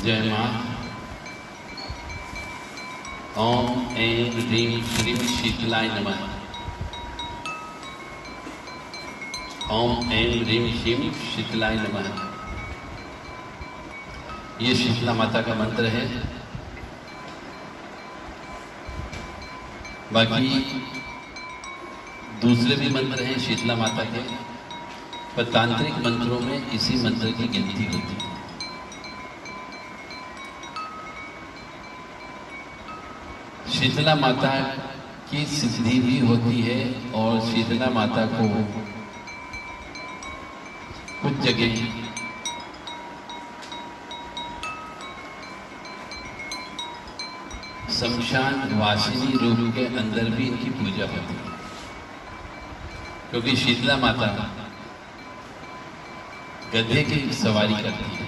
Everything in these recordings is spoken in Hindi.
जय माँ। ओम ऐं ह्रीं श्रीं शीतलाय नमः। ओम ऐं ह्रीं श्रीं शीतलाय नमः। ये शीतला माता का मंत्र है। बाकी दूसरे भी मंत्र हैं शीतला माता के, पर तांत्रिक मंत्रों में इसी मंत्र की गिनती होती है। शीतला माता की सिद्धि भी होती है और शीतला माता को कुछ जगह शमशान वासिनी रूप के अंदर भी इनकी पूजा होती है, क्योंकि शीतला माता गधे की सवारी करती है।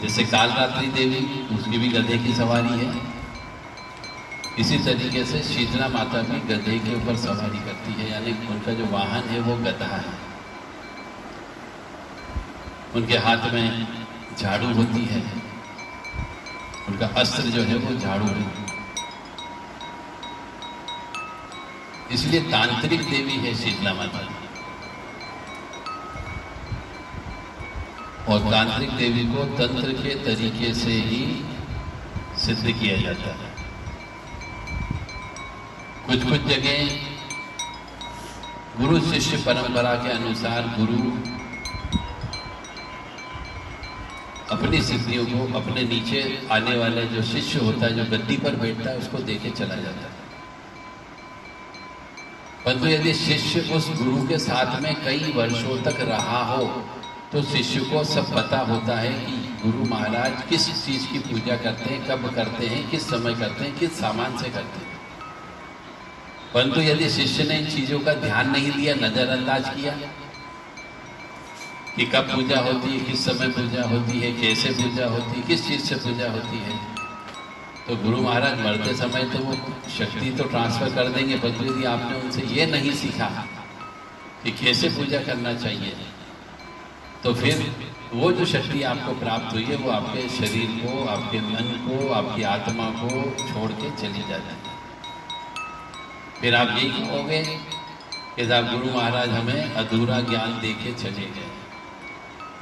जैसे कालरात्रि देवी, उसकी भी गधे की सवारी है, इसी तरीके से शीतला माता भी गधे के ऊपर सवारी करती है, यानी उनका जो वाहन है वो गधा है। उनके हाथ में झाड़ू होती है, उनका अस्त्र जो है वो झाड़ू है। इसलिए तांत्रिक देवी है शीतला माता। और तांत्रिक देवी को तंत्र के तरीके से ही सिद्ध किया जाता है। कुछ कुछ जगह गुरु शिष्य परंपरा के अनुसार गुरु अपनी सिद्धियों को अपने नीचे आने वाले जो शिष्य होता है, जो गद्दी पर बैठता है, उसको देके चला जाता है। परंतु यदि शिष्य उस गुरु के साथ में कई वर्षों तक रहा हो तो शिष्य को सब पता होता है कि गुरु महाराज किस चीज की पूजा करते हैं, कब करते हैं, किस समय करते हैं, किस सामान से करते हैं। परंतु यदि शिष्य ने इन चीजों का ध्यान नहीं दिया, नजरअंदाज किया कि कब पूजा होती है, किस समय पूजा होती है, कैसे पूजा होती है, किस चीज से पूजा होती है, तो गुरु महाराज मरते समय तो वो शक्ति तो ट्रांसफर कर देंगे, परंतु यदि आपने उनसे ये नहीं सीखा कि कैसे पूजा करना चाहिए, तो फिर वो जो शक्ति आपको प्राप्त हुई है वो आपके शरीर को, आपके मन को, आपकी आत्मा को छोड़ के चली जाती है। फिर आप यही कहोगे कि साहब गुरु महाराज हमें अधूरा ज्ञान दे के चले गए।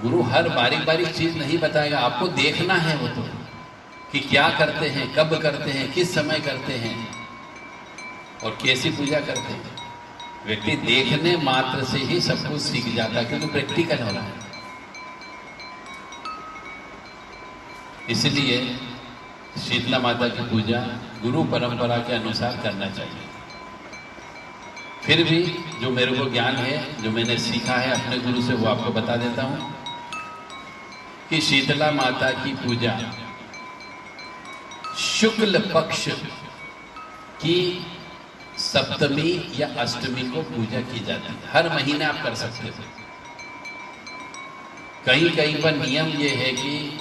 गुरु हर बारीक बारीक चीज नहीं बताएगा, आपको देखना है वो तो कि क्या करते हैं, कब करते हैं, किस समय करते हैं और कैसी पूजा करते हैं। व्यक्ति देखने मात्र से ही सब कुछ सीख जाता है, क्योंकि प्रैक्टिकल हो रहा है। इसलिए शीतला माता की पूजा गुरु परंपरा के अनुसार करना चाहिए। फिर भी जो मेरे को ज्ञान है, जो मैंने सीखा है अपने गुरु से, वो आपको बता देता हूं कि शीतला माता की पूजा शुक्ल पक्ष की सप्तमी या अष्टमी को पूजा की जाती है। हर महीने आप कर सकते हो। कहीं कहीं पर नियम ये है कि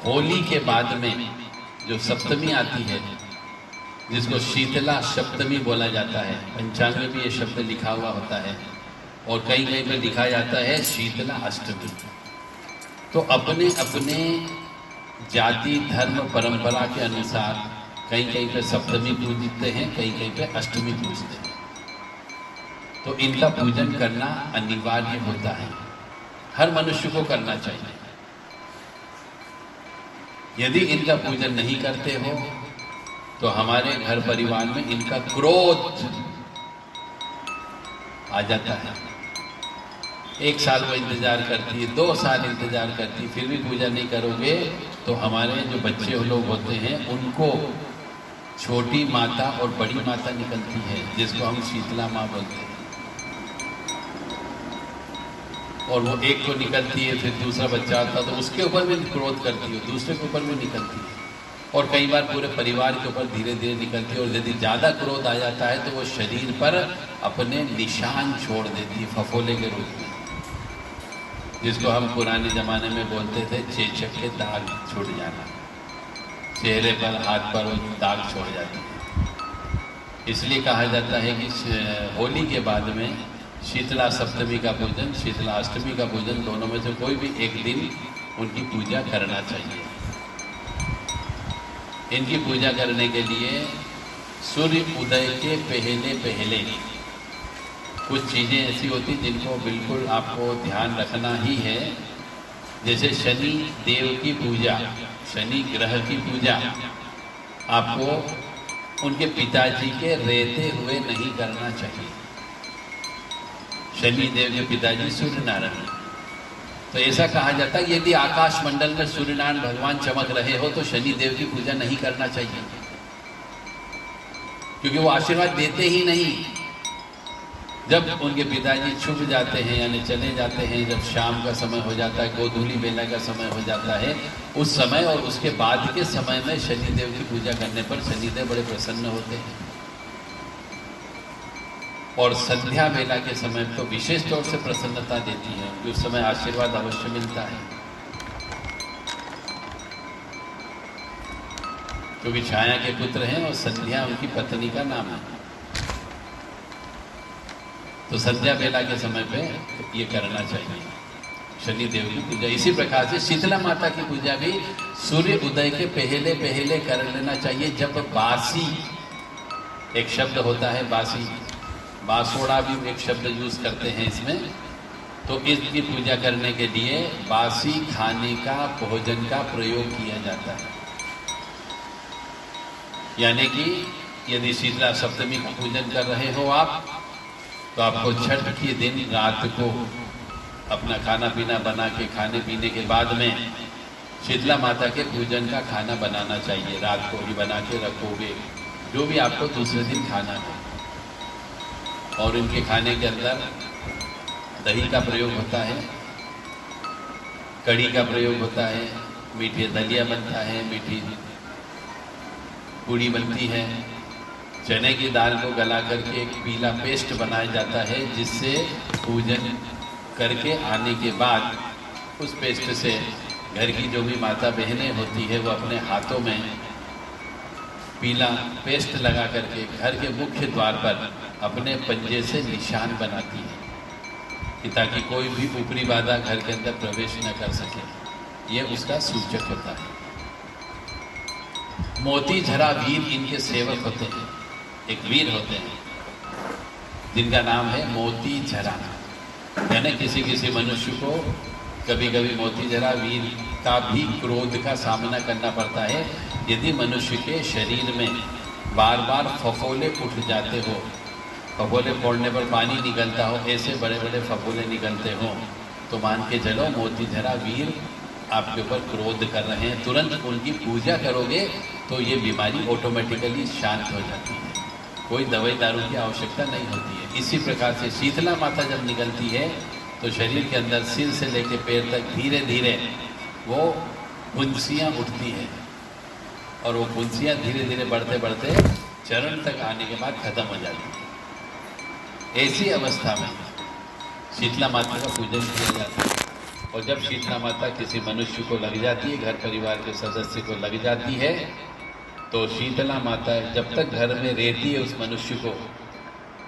होली के बाद में जो सप्तमी आती है, जिसको शीतला सप्तमी बोला जाता है, पंचांग में भी ये शब्द लिखा हुआ होता है और कहीं कहीं पर लिखा जाता है शीतला अष्टमी। तो अपने अपने जाति धर्म परंपरा के अनुसार कहीं कहीं पे सप्तमी पूजते हैं, कहीं कहीं पे अष्टमी पूजते हैं। तो इनका पूजन करना अनिवार्य होता है, हर मनुष्य को करना चाहिए। यदि इनका पूजन नहीं करते हो तो हमारे घर परिवार में इनका क्रोध आ जाता है। 1 साल वो इंतजार करती है, 2 साल इंतजार करती है, फिर भी पूजा नहीं करोगे तो हमारे जो बच्चे लोग होते हैं उनको छोटी माता और बड़ी माता निकलती है, जिसको हम शीतला माँ बोलते हैं। और वो एक को निकलती है, फिर दूसरा बच्चा आता है तो उसके ऊपर भी क्रोध करती है, दूसरे के ऊपर भी निकलती है और कई बार पूरे परिवार के ऊपर धीरे धीरे निकलती है। और यदि ज़्यादा क्रोध आ जाता है तो वो शरीर पर अपने निशान छोड़ देती है, फफोले के रूप में, जिसको हम पुराने ज़माने में बोलते थे चेचक के दाग छूट जाना। चेहरे पर, हाथ पर वो दाग छोड़ जाते हैं। इसलिए कहा जाता है कि होली के बाद में शीतला सप्तमी का पूजन, शीतला अष्टमी का पूजन, दोनों में से कोई भी एक दिन उनकी पूजा करना चाहिए। इनकी पूजा करने के लिए सूर्य उदय के पहले पहले कुछ चीज़ें ऐसी होती जिनको बिल्कुल आपको ध्यान रखना ही है। जैसे शनि देव की पूजा, शनि ग्रह की पूजा आपको उनके पिताजी के रहते हुए नहीं करना चाहिए। शनि देव के पिताजी सूर्य नारायण, तो ऐसा कहा जाता है यदि आकाश मंडल में सूर्य नारायण भगवान चमक रहे हो तो शनि देव की पूजा नहीं करना चाहिए, क्योंकि वो आशीर्वाद देते ही नहीं। जब उनके पिताजी छुप जाते हैं यानी चले जाते हैं, जब शाम का समय हो जाता है, गोधूली बेला का समय हो जाता है, उस समय और उसके बाद के समय में शनिदेव की पूजा करने पर शनिदेव बड़े प्रसन्न होते हैं। और संध्या बेला के समय तो विशेष तौर से प्रसन्नता देती है, क्योंकि उस समय आशीर्वाद अवश्य मिलता है, क्योंकि छाया के पुत्र हैं और संध्या उनकी पत्नी का नाम है। तो संध्या बेला के समय पे ये करना चाहिए शनि देव की पूजा। इसी प्रकार से शीतला माता की पूजा भी सूर्य उदय के पहले पहले कर लेना चाहिए। जब बासी एक शब्द होता है, बासी बासोड़ा भी एक शब्द यूज करते हैं इसमें, तो इसकी पूजा करने के लिए बासी खाने का भोजन का प्रयोग किया जाता है। यानी कि यदि शीतला सप्तमी का पूजन कर रहे हो आप, तो आपको छठ के दिन रात को अपना खाना पीना बना के खाने पीने के बाद में शीतला माता के पूजन का खाना बनाना चाहिए। रात को ही बना के रखोगे जो भी आपको दूसरे दिन खाना है। और इनके खाने के अंदर दही का प्रयोग होता है, कढ़ी का प्रयोग होता है, मीठे दलिया बनता है, मीठी पूड़ी बनती है, चने की दाल को गला करके एक पीला पेस्ट बनाया जाता है, जिससे पूजन करके आने के बाद उस पेस्ट से घर की जो भी माता बहनें होती है वो अपने हाथों में पीला पेस्ट लगा करके घर के मुख्य द्वार पर अपने पंजे से निशान बनाती है, कि ताकि कोई भी ऊपरी बाधा घर के अंदर प्रवेश न कर सके। ये उसका सूचक होता है। मोती झरा वीर इनके सेवक होते हैं। एक वीर होते हैं जिनका नाम है मोती झरा। यानी किसी किसी मनुष्य को कभी कभी मोती झरा वीर का भी क्रोध का सामना करना पड़ता है। यदि मनुष्य के शरीर में बार बार फफोले उठ जाते हो, फफोले फोड़ने पर पानी निकलता हो, ऐसे बड़े बड़े फफोले निकलते हो, तो मान के चलो मोती झरा वीर आपके ऊपर क्रोध कर रहे हैं। तुरंत उनकी पूजा करोगे तो ये बीमारी ऑटोमेटिकली शांत हो जाती है, कोई दवाई दारू की आवश्यकता नहीं होती है। इसी प्रकार से शीतला माता जब निकलती है तो शरीर के अंदर सिर से लेकर पैर तक धीरे धीरे वो फुंसियाँ उठती हैं, और वो फुंसियाँ धीरे धीरे बढ़ते बढ़ते चरण तक आने के बाद खत्म हो जाती है। ऐसी अवस्था में शीतला माता का पूजन किया जाता है। और जब शीतला माता किसी मनुष्य को लग जाती है, घर परिवार के सदस्य को लग जाती है, तो शीतला माता जब तक घर में रहती है उस मनुष्य को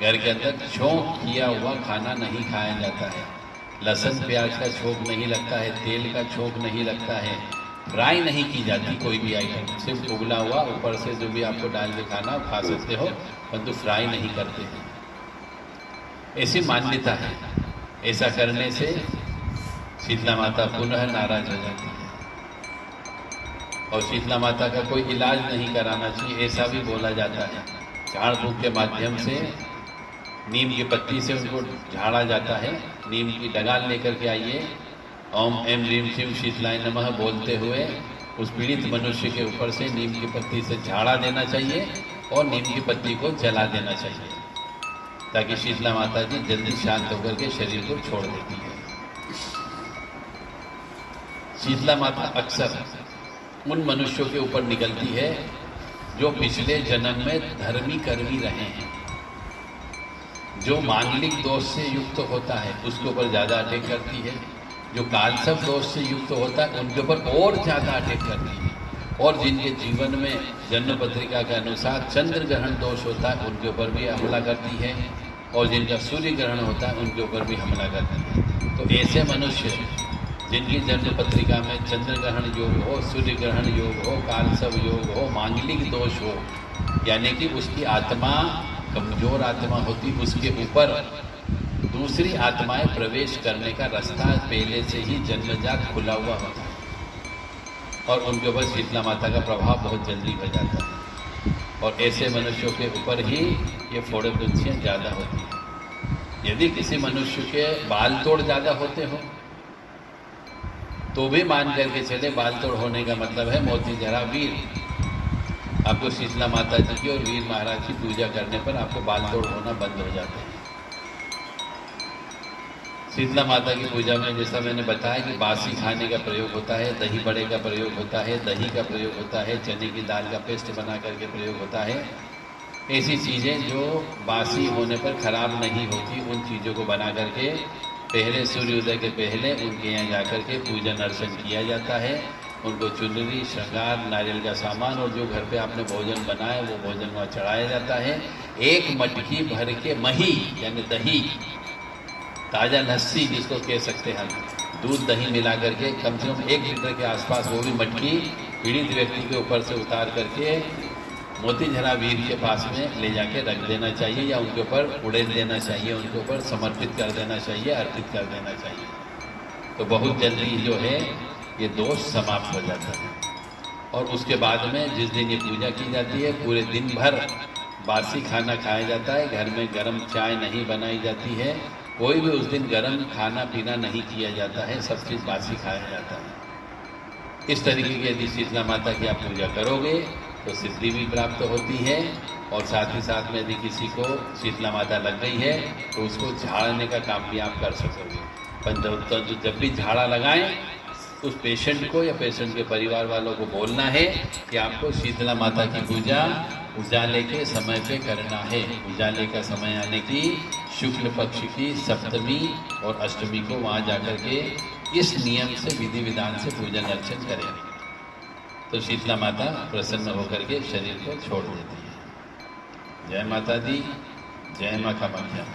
घर के अंदर छोंक किया हुआ खाना नहीं खाया जाता है। लहसुन प्याज का छोंक नहीं लगता है, तेल का छोंक नहीं लगता है, फ्राई नहीं की जाती कोई भी आइटम, सिर्फ उबला हुआ ऊपर से जो भी आपको डाल के खाना खा सकते हो, परंतु फ्राई नहीं करते हैं। ऐसी मान्यता है। ऐसा करने से शीतला माता पुनः नाराज हो जाती है, और शीतला माता का कोई इलाज नहीं कराना चाहिए, ऐसा भी बोला जाता है। झाड़ फूंक के माध्यम से नीम की पत्ती से उनको झाड़ा जाता है। नीम की डगाल लेकर के आइए, ओम एम ह्रीम शिव शीतलाय नमः बोलते हुए उस पीड़ित मनुष्य के ऊपर से नीम की पत्ती से झाड़ा देना चाहिए और नीम की पत्ती को जला देना चाहिए, ताकि शीतला माता जी जल्दी शांत होकर के शरीर को छोड़ देती है। शीतला माता अक्सर उन मनुष्यों के ऊपर निकलती है जो पिछले जन्म में धर्मी कर्मी रहे हैं। जो मांगलिक दोष से युक्त होता है उसके ऊपर ज़्यादा अटैक करती है, जो कालसर्प दोष से युक्त होता है उनके ऊपर और ज़्यादा अटैक करती है, और जिनके जीवन में जन्म पत्रिका के अनुसार चंद्र ग्रहण दोष होता है उनके ऊपर भी हमला करती है, और जिनका सूर्य ग्रहण होता है उनके ऊपर भी हमला करती है। तो ऐसे मनुष्य जिनकी जन्म पत्रिका में चंद्र ग्रहण योग हो, सूर्य ग्रहण योग हो, कालसर्प योग हो, मांगलिक दोष हो, यानी कि उसकी आत्मा कमजोर आत्मा होती, उसके ऊपर दूसरी आत्माएं प्रवेश करने का रास्ता पहले से ही जन्मजात खुला हुआ होता है और उनके ऊपर शीतला माता का प्रभाव बहुत जल्दी हो जाता है और ऐसे मनुष्यों के ऊपर ही ये फोड़े पुंछियाँ ज़्यादा होती हैं। यदि किसी मनुष्य के बाल तोड़ ज़्यादा होते हो तो भी मान करके चले बाल तोड़ होने का मतलब है मोती जरा वीर। आपको शीतला माता जी की और वीर महाराज की पूजा करने पर आपको बाल तोड़ होना बंद हो जाते हैं। शीतला माता की पूजा में जैसा मैंने बताया कि बासी खाने का प्रयोग होता है, दही बड़े का प्रयोग होता है, दही का प्रयोग होता है, चने की दाल का पेस्ट बना करके प्रयोग होता है। ऐसी चीज़ें जो बासी होने पर खराब नहीं होती उन चीज़ों को बना करके पहले सूर्योदय के पहले उनके यहाँ जाकर के पूजन अर्चन किया जाता है। उनको चुनरी, श्रृंगार, नारियल का सामान और जो घर पे आपने भोजन बनाए वो भोजन वहाँ चढ़ाया जाता है। एक मटकी भर के मही यानी दही, ताज़ा लस्सी जिसको कह सकते हैं हम, दूध दही मिला करके कम से कम 1 लीटर के आसपास वो भी मटकी पीड़ित व्यक्ति के ऊपर से उतार करके मोतीझरा वीर के पास में ले जाके रख देना चाहिए या उनके ऊपर उड़ेल देना चाहिए, उनके ऊपर समर्पित कर देना चाहिए, अर्पित कर देना चाहिए। तो बहुत जल्दी जो है ये दोष समाप्त हो जाता है। और उसके बाद में जिस दिन ये पूजा की जाती है पूरे दिन भर बासी खाना खाया जाता है, घर में गर्म चाय नहीं बनाई जाती है, कोई भी उस दिन गर्म खाना पीना नहीं किया जाता है, सब चीज़ बासी खाया जाता है। इस तरीके की यदि शीतला माता की आप पूजा करोगे तो सिद्धि भी प्राप्त होती है और साथ ही साथ में यदि किसी को शीतला माता लग गई है तो उसको झाड़ने का काम भी आप कर सकोगे। पर जब भी झाड़ा लगाएं उस पेशेंट को या पेशेंट के परिवार वालों को बोलना है कि आपको शीतला माता की पूजा उजाले के समय पे करना है। उजाले का समय आने की शुक्ल पक्ष की सप्तमी और अष्टमी को वहाँ जाकर के इस नियम से विधि विधान से पूजन अर्चन करें तो शीतला माता प्रसन्न होकर के शरीर को छोड़ देती है। जय माता दी, जय माँ कामाख्या।